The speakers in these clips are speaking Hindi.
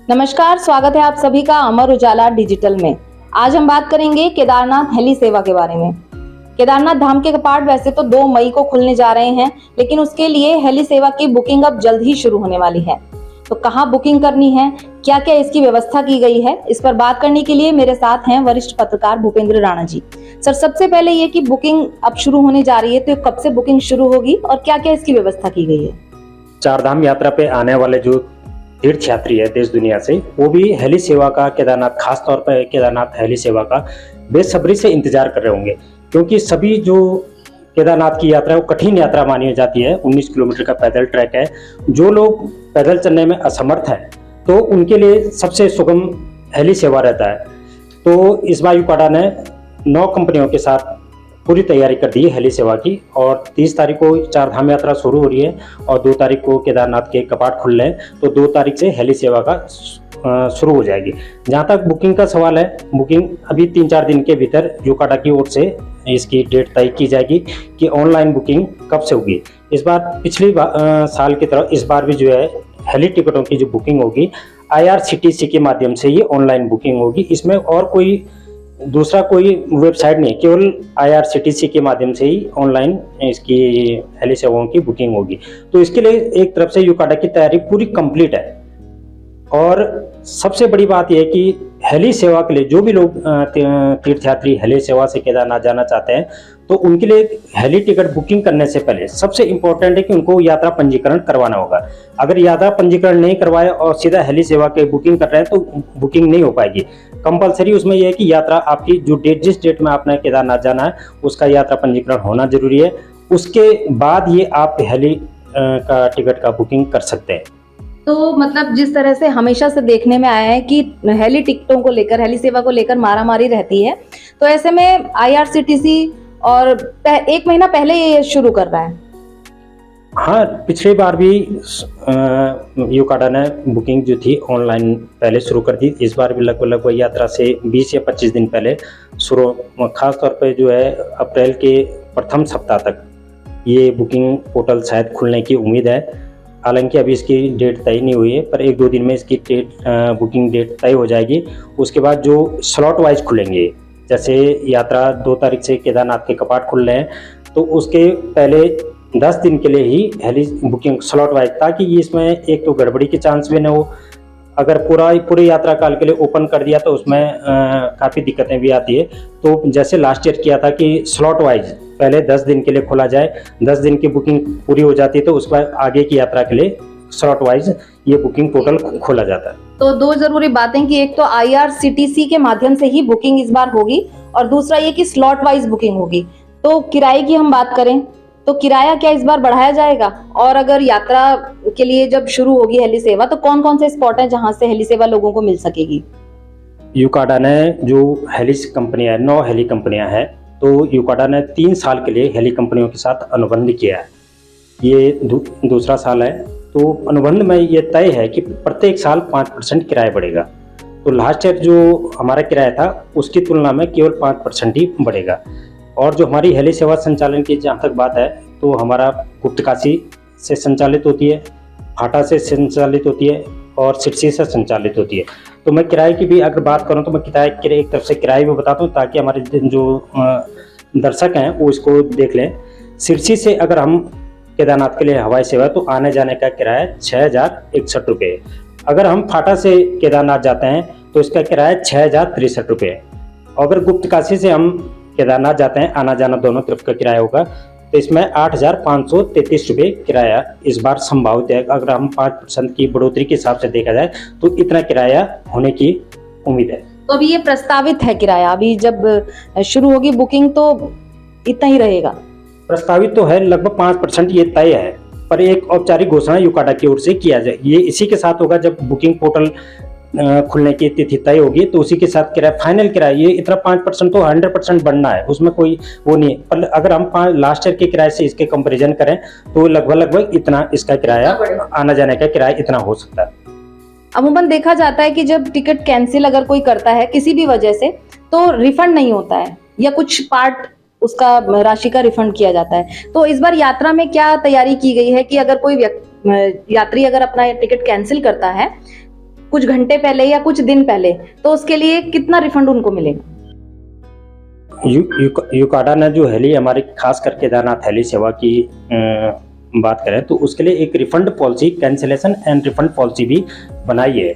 नमस्कार, स्वागत है आप सभी का अमर उजाला डिजिटल में। आज हम बात करेंगे केदारनाथ हेली सेवा के बारे में। केदारनाथ धाम के कपाट वैसे तो 2 मई को खुलने जा रहे हैं, लेकिन उसके लिए हेली सेवा की बुकिंग अब जल्द ही शुरू होने वाली है। तो कहाँ बुकिंग करनी है, क्या क्या इसकी व्यवस्था की गई है, इस पर बात करने के लिए मेरे साथ हैं वरिष्ठ पत्रकार भूपेंद्र राणा जी। सर, सबसे पहले ये कि बुकिंग अब शुरू होने जा रही है, तो कब से बुकिंग शुरू होगी और क्या क्या इसकी व्यवस्था की गई है? चारधाम यात्रा पे आने वाले जो तीर्थ यात्री है देश दुनिया से, वो भी हेली सेवा का, केदारनाथ खास तौर पर केदारनाथ हेली सेवा का बेसब्री से इंतजार कर रहे होंगे, क्योंकि सभी जो केदारनाथ की यात्रा है वो कठिन यात्रा मानी जाती है। 19 किलोमीटर का पैदल ट्रैक है। जो लोग पैदल चलने में असमर्थ है तो उनके लिए सबसे सुगम हेली सेवा रहता है। तो इस बार यूकाडा ने 9 कंपनियों के साथ पूरी तैयारी कर दी है हेली सेवा की, और 30 तारीख को चारधाम यात्रा शुरू हो रही है और 2 तारीख को केदारनाथ के कपाट खुल रहे हैं, तो 2 तारीख से हेली सेवा का शुरू हो जाएगी। जहाँ तक बुकिंग का सवाल है, बुकिंग अभी 3-4 दिन के भीतर यूकाडा की ओर से इसकी डेट तय की जाएगी कि ऑनलाइन बुकिंग कब से होगी। इस बार पिछली साल की तरह इस बार भी जो है हेली टिकटों की जो बुकिंग होगी IRCTC के माध्यम से ये ऑनलाइन बुकिंग होगी। इसमें और कोई दूसरा कोई वेबसाइट नहीं, केवल IRCTC के माध्यम से ही ऑनलाइन इसकी हेली सेवाओं की बुकिंग होगी। तो इसके लिए एक तरफ से यूकाडा की तैयारी पूरी कंप्लीट है। और सबसे बड़ी बात यह है कि हेली सेवा के लिए जो भी लोग तीर्थयात्री हेली सेवा से केदारनाथ जाना चाहते हैं, तो उनके लिए हेली टिकट बुकिंग करने से पहले सबसे इम्पोर्टेंट है कि उनको यात्रा पंजीकरण करवाना होगा। अगर यात्रा पंजीकरण नहीं करवाए और सीधा हेली सेवा के बुकिंग कर रहे हैं तो बुकिंग नहीं हो पाएगी। कंपलसरी उसमें यह है कि यात्रा आपकी जो जिस डेट में आपने केदारनाथ जाना है उसका यात्रा पंजीकरण होना जरूरी है। उसके बाद ये आप हेली का टिकट का बुकिंग कर सकते हैं। तो मतलब जिस तरह से हमेशा से देखने में आया है कि हेली टिकटों को लेकर, हेली सेवा को लेकर मारामारी रहती है, तो ऐसे में IRCTC और 1 महीना पहले ये शुरू कर रहा है। हाँ, पिछली बार भी यूकाडा ने बुकिंग जो थी ऑनलाइन पहले शुरू कर दी। इस बार भी लगभग यात्रा से 20 या 25 दिन पहले शुरू, खास तौर पे जो है अप्रैल के प्रथम सप्ताह तक ये बुकिंग पोर्टल शायद खुलने की उम्मीद है। हालांकि अभी इसकी डेट तय नहीं हुई है, पर 1-2 दिन में इसकी बुकिंग डेट तय हो जाएगी। उसके बाद जो स्लॉट वाइज खुलेंगे, जैसे यात्रा 2 तारीख से केदारनाथ के कपाट खुल रहे हैं, तो उसके पहले 10 दिन के लिए ही हेली बुकिंग स्लॉट वाइज, ताकि इसमें एक तो गड़बड़ी के चांस भी न हो। अगर पूरी यात्रा काल के लिए ओपन कर दिया तो उसमें काफ़ी दिक्कतें भी आती है। तो जैसे लास्ट ईयर किया था कि स्लॉट वाइज पहले 10 दिन के लिए खोला जाए, 10 दिन की बुकिंग पूरी हो जाती है तो उसके बाद आगे की यात्रा के लिए स्लॉट वाइज ये बुकिंग पोर्टल खोला जाता है। तो 2 जरूरी बातें कि एक तो IRCTC के माध्यम से ही बुकिंग इस बार होगी और दूसरा ये कि स्लॉट वाइज बुकिंग होगी। तो किराए की हम बात करें तो किराया क्या इस बार बढ़ाया जाएगा? और अगर यात्रा के लिए जब शुरू होगी हेली सेवा, तो कौन कौन से स्पॉट हैं जहां से हेली सेवा लोगों को मिल सकेगी? यूकाडा ने जो हेली कंपनियां, 9 हेली कंपनियां हैं, तो यूकाडा ने 3 साल के लिए हेली कंपनियों के साथ अनुबंध किया है। ये दूसरा साल है। तो अनुबंध में ये तय है कि प्रत्येक साल 5% किराया बढ़ेगा। तो लास्ट ईयर जो हमारा किराया था उसकी तुलना में केवल 5% ही बढ़ेगा। और जो हमारी हेली सेवा संचालन की जहाँ तक बात है, तो हमारा गुप्तकाशी से संचालित होती है, फाटा से संचालित होती है और सिरसी से संचालित होती है। तो मैं किराए की भी अगर बात करूं तो मैं किराए एक तरफ से किराए भी बताता हूं ताकि हमारे जो दर्शक हैं वो इसको देख लें। सिरसी से अगर हम केदारनाथ के लिए हवाई सेवा, तो आने जाने का किराया 6061 रुपये। अगर हम फाटा से केदारनाथ जाते हैं तो इसका किराया 6063 रुपये। अगर गुप्तकाशी से हम केदारनाथ जाते हैं, आना जाना दोनों तरफ का किराया होगा, तो इसमें 8533 रुपये किराया इस बार संभावित है। अगर हम 5% की बढ़ोतरी के हिसाब से देखा जाए तो इतना किराया होने की उम्मीद है। तो अभी ये प्रस्तावित है किराया, अभी जब शुरू होगी बुकिंग तो इतना ही रहेगा? प्रस्तावित तो है, लगभग 5% ये तय है, पर एक औपचारिक घोषणा यूकाडा की ओर से किया जाए। ये इसी के साथ होगा जब बुकिंग पोर्टल खुलने की तिथि तय होगी, तो उसी के साथ किराया, फाइनल किराया ये इतना 5% तो 100% बढ़ना है, उसमें कोई वो नहीं है। पर अगर हम लास्ट ईयर के किराए से इसके कंपैरिजन करें तो लगभग इतना इसका किराया, आना जाने का किराया इतना हो सकता है। अमूमन देखा जाता है कि जब टिकट कैंसिल अगर कोई करता है किसी भी वजह से, तो रिफंड नहीं होता है या कुछ पार्ट उसका राशि का रिफंड किया जाता है। तो इस बार यात्रा में क्या तैयारी की गई है कि अगर कोई यात्री अगर अपना टिकट कैंसिल करता है कुछ घंटे पहले या कुछ दिन पहले, तो उसके लिए कितना रिफंड उनको मिलेगा? यूकाडा ने जो हेली हमारी खासकर केदारनाथ हेली सेवा की बात करें तो उसके लिए एक refund policy, cancellation and refund policy भी बनाई है।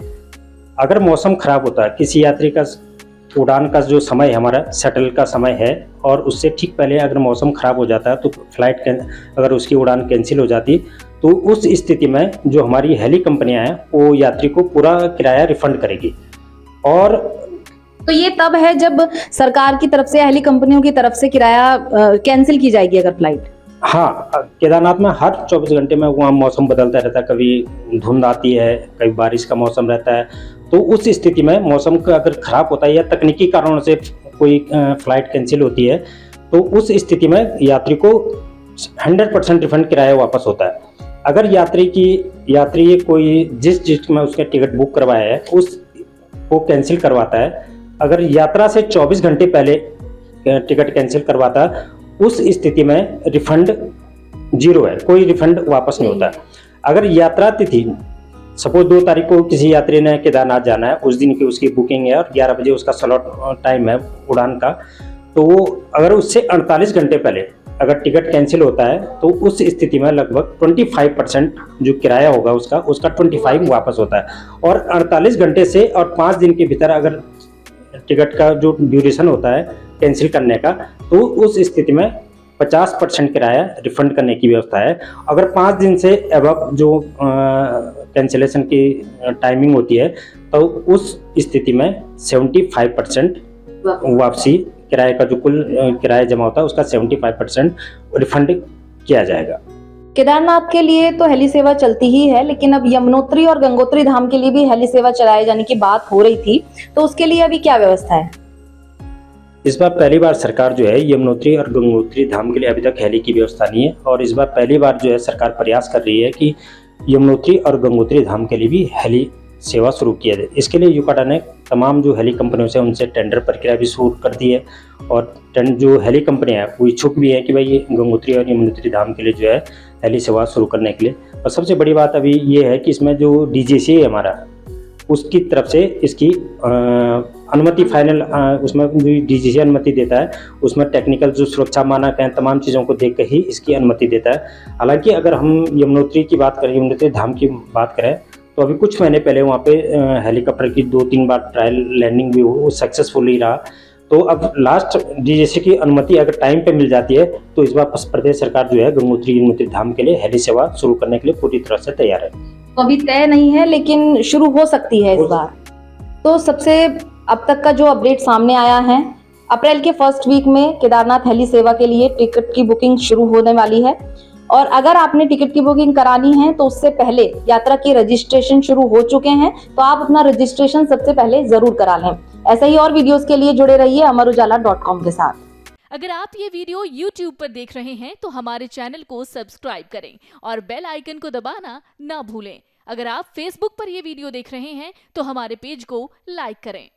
अगर मौसम खराब होता है, किसी यात्री का उड़ान का जो समय हमारा शटल का समय है और उससे ठीक पहले अगर मौसम खराब हो जाता है तो फ्लाइट अगर उसकी उड़ान कैंसिल हो जाती तो उस स्थिति में जो हमारी हेली कंपनियां हैं वो यात्री को पूरा किराया रिफंड करेगी। और तो ये तब है जब सरकार की तरफ से, हेली कंपनियों की तरफ से किराया कैंसिल की जाएगी अगर फ्लाइट? हाँ, केदारनाथ में हर 24 घंटे में वहाँ मौसम बदलता रहता है, कभी धुंध आती है, कभी बारिश का मौसम रहता है। तो उस स्थिति में मौसम का अगर खराब होता है या तकनीकी कारणों से कोई फ्लाइट कैंसिल होती है तो उस स्थिति में यात्री को 100% रिफंड किराया वापस होता है। अगर यात्री कोई जिस में उसने टिकट बुक करवाया है उस को कैंसिल करवाता है, अगर यात्रा से 24 घंटे पहले टिकट कैंसिल करवाता है, उस स्थिति में रिफंड 0 है, कोई रिफंड वापस नहीं होता। अगर यात्रा तिथि सपोज 2 तारीख को किसी यात्री ने केदारनाथ जाना है, उस दिन की उसकी बुकिंग है और 11 बजे उसका स्लॉट टाइम है उड़ान का, तो वो अगर उससे 48 घंटे पहले अगर टिकट कैंसिल होता है तो उस स्थिति में लगभग 25% जो किराया होगा उसका 25 वापस होता है। और 48 घंटे से और 5 दिन के भीतर अगर टिकट का जो ड्यूरेशन होता है कैंसिल करने का तो उस स्थिति में 50% किराया रिफंड करने की व्यवस्था है। अगर 5 दिन से एबव जो कैंसिलेशन की टाइमिंग होती है तो उस स्थिति में 75% वापसी किराए का जो कुल किराया जमा होता है उसका 75% रिफंड किया जाएगा। केदारनाथ के लिए तो हेली सेवा चलती ही है, लेकिन अब यमुनोत्री और गंगोत्री धाम के लिए भी हेली सेवा चलाए जाने की बात हो रही थी, तो उसके लिए अभी क्या व्यवस्था है? इस बार पहली बार सरकार जो है यमुनोत्री और गंगोत्री धाम के लिए अभी तक हेली की व्यवस्था नहीं है और इस बार पहली बार जो है सरकार प्रयास कर रही है कि यमुनोत्री और गंगोत्री धाम के लिए भी हेली सेवा शुरू किया जाए। इसके लिए यूकाडा ने तमाम जो हेली कंपनियों से उनसे टेंडर प्रक्रिया भी शुरू कर दी है और जो हेली कंपनियां हैं वो इच्छुक भी है कि भाई गंगोत्री और यमुनोत्री धाम के लिए जो है हेली सेवा शुरू करने के लिए। और सबसे बड़ी बात अभी ये है कि इसमें जो DGCA है हमारा, उसकी तरफ से इसकी अनुमति फाइनल, उसमें जो DGCA अनुमति देता है उसमें टेक्निकल जो सुरक्षा मानक हैं तमाम चीज़ों को देख कर ही इसकी अनुमति देता है। हालांकि अगर हम यमुनोत्री की बात करें, यमुनोत्री धाम की बात करें तो अभी कुछ महीने पहले वहाँ पे हेलीकॉप्टर की 2-3 बार ट्रायल लैंडिंग भी वो सक्सेसफुली रहा। तो अब लास्ट DGCA की अनुमति अगर टाइम पे मिल जाती है तो इस बार प्रदेश सरकार जो है गंगोत्री यमुनोत्री धाम के लिए हेली सेवा शुरू करने के लिए पूरी तरह से तैयार है। तो अभी तय नहीं है लेकिन शुरू हो सकती है इस बार। तो सबसे अब तक का जो अपडेट सामने आया है, अप्रैल के फर्स्ट वीक में केदारनाथ हेली सेवा के लिए टिकट की बुकिंग शुरू होने वाली है और अगर आपने टिकट की बुकिंग करानी है तो उससे पहले यात्रा की रजिस्ट्रेशन शुरू हो चुके हैं, तो आप अपना रजिस्ट्रेशन सबसे पहले जरूर करा लें। ऐसे ही और वीडियोस के लिए जुड़े रहिए amarujala.com के साथ। अगर आप ये वीडियो YouTube पर देख रहे हैं तो हमारे चैनल को सब्सक्राइब करें और बेल आइकन को दबाना ना भूलें। अगर आप Facebook पर ये वीडियो देख रहे हैं तो हमारे पेज को लाइक करें।